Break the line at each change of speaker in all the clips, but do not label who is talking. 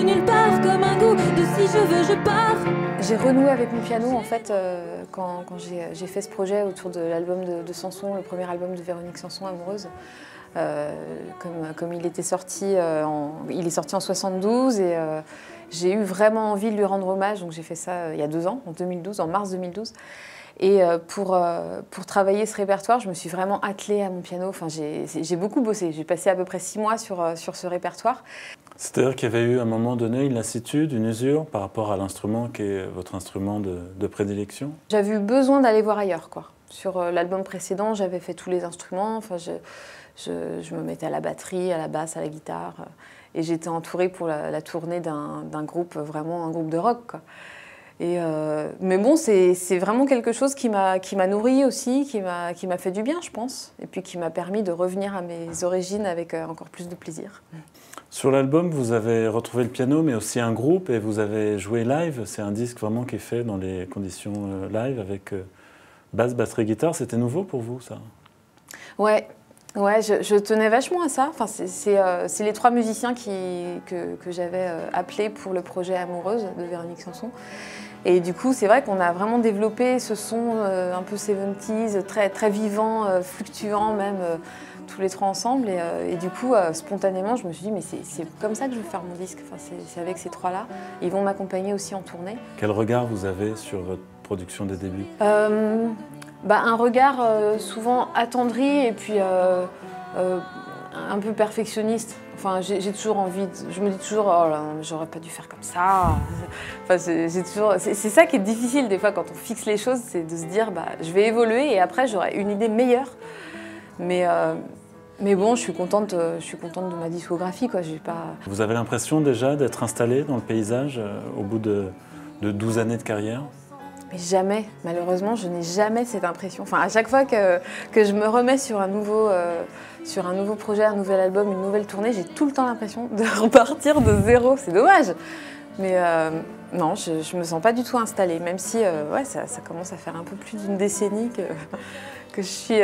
nulle part, comme un goût de si je veux, je pars.
J'ai renoué avec mon piano en fait quand j'ai fait ce projet autour de l'album de Sanson, le premier album de Véronique Sanson, Amoureuse. Comme il était sorti, il est sorti en 72 et j'ai eu vraiment envie de lui rendre hommage, donc j'ai fait ça il y a 2 ans, en 2012, en mars 2012. Et pour travailler ce répertoire, je me suis vraiment attelée à mon piano. Enfin, j'ai beaucoup bossé, j'ai passé à peu près 6 mois sur ce répertoire.
C'est-à-dire qu'il y avait eu à un moment donné une lassitude, une usure par rapport à l'instrument qui est votre instrument de prédilection?
J'avais eu besoin d'aller voir ailleurs, quoi. Sur l'album précédent, j'avais fait tous les instruments. Enfin, je me mettais à la batterie, à la basse, à la guitare. Et j'étais entourée pour la tournée d'un groupe, vraiment un groupe de rock, quoi. Mais bon, c'est vraiment quelque chose qui m'a nourrie aussi, qui m'a fait du bien, je pense. Et puis qui m'a permis de revenir à mes origines avec encore plus de plaisir.
Sur l'album, vous avez retrouvé le piano, mais aussi un groupe, et vous avez joué live. C'est un disque vraiment qui est fait dans les conditions live, avec basse, batterie, guitare. C'était nouveau pour vous, ça?
Ouais, je tenais vachement à ça. Enfin, c'est les 3 musiciens que j'avais appelés pour le projet Amoureuse de Véronique Sanson. Et du coup, c'est vrai qu'on a vraiment développé ce son un peu 70s, très vivant, fluctuant même, tous les 3 ensemble. Et du coup, spontanément, je me suis dit, mais c'est comme ça que je veux faire mon disque. Enfin, c'est avec ces 3-là. Ils vont m'accompagner aussi en tournée.
Quel regard vous avez sur votre production des débuts?
Un regard souvent attendri et puis un peu perfectionniste. Enfin, j'ai toujours envie, je me dis toujours, oh là, j'aurais pas dû faire comme ça. Enfin, c'est ça qui est difficile des fois quand on fixe les choses, c'est de se dire, je vais évoluer et après j'aurai une idée meilleure. Mais bon, je suis contente de ma discographie, quoi. J'ai pas...
Vous avez l'impression déjà d'être installé dans le paysage au bout de 12 années de carrière?
Mais jamais, malheureusement, je n'ai jamais cette impression. Enfin, à chaque fois que je me remets sur un nouveau projet, un nouvel album, une nouvelle tournée, j'ai tout le temps l'impression de repartir de zéro. C'est dommage. Mais non, je me sens pas du tout installée, même si ouais, ça commence à faire un peu plus d'une décennie que je suis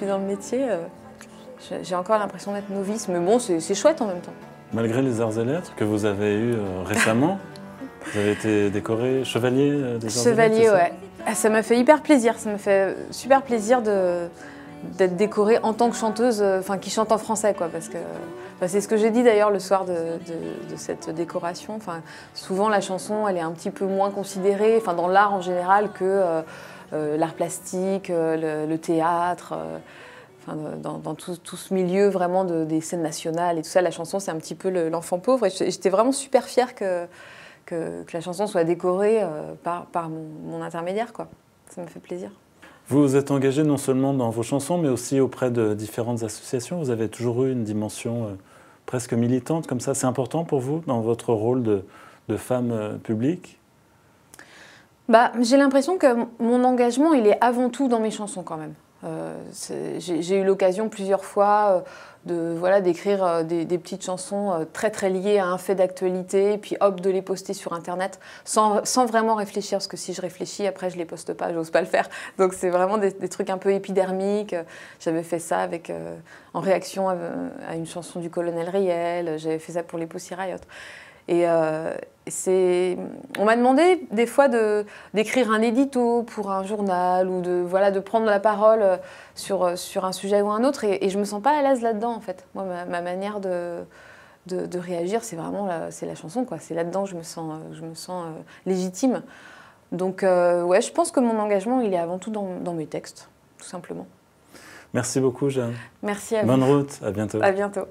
dans le métier. J'ai encore l'impression d'être novice, mais bon, c'est chouette en même temps.
Malgré les arts et lettres que vous avez eus récemment, vous avez été décoré chevalier des arts et lettres?
Chevalier, ouais. Ça m'a fait hyper plaisir. Ça m'a fait super plaisir d'être décorée en tant que chanteuse, qui chante en français, quoi, parce que c'est ce que j'ai dit d'ailleurs le soir de cette décoration. Enfin, souvent la chanson, elle est un petit peu moins considérée, dans l'art en général, que l'art plastique, le théâtre. Dans tout ce milieu vraiment des scènes nationales et tout ça, la chanson c'est un petit peu l'enfant pauvre. Et j'étais vraiment super fière que la chanson soit décorée par mon intermédiaire, quoi. Ça me fait plaisir.
Vous vous êtes engagé non seulement dans vos chansons, mais aussi auprès de différentes associations. Vous avez toujours eu une dimension presque militante comme ça. C'est important pour vous dans votre rôle de femme publique?
J'ai l'impression que mon engagement, il est avant tout dans mes chansons quand même. J'ai eu l'occasion plusieurs fois d'écrire des petites chansons très liées à un fait d'actualité, et puis hop, de les poster sur Internet sans vraiment réfléchir, parce que si je réfléchis, après je les poste pas, j'ose pas le faire. Donc c'est vraiment des trucs un peu épidermiques. J'avais fait ça en réaction à une chanson du Colonel Riel, j'avais fait ça pour les Pussy Riot. Et on m'a demandé des fois d'écrire un édito pour un journal ou de prendre la parole sur un sujet ou un autre, et je me sens pas à l'aise là-dedans en fait. Moi, ma manière de réagir, c'est vraiment c'est la chanson, quoi. C'est là-dedans que je me sens légitime. Donc ouais, je pense que mon engagement, il est avant tout dans mes textes, tout simplement.
Merci beaucoup, Jeanne.
Merci à vous.
Bonne route, à bientôt.
À bientôt.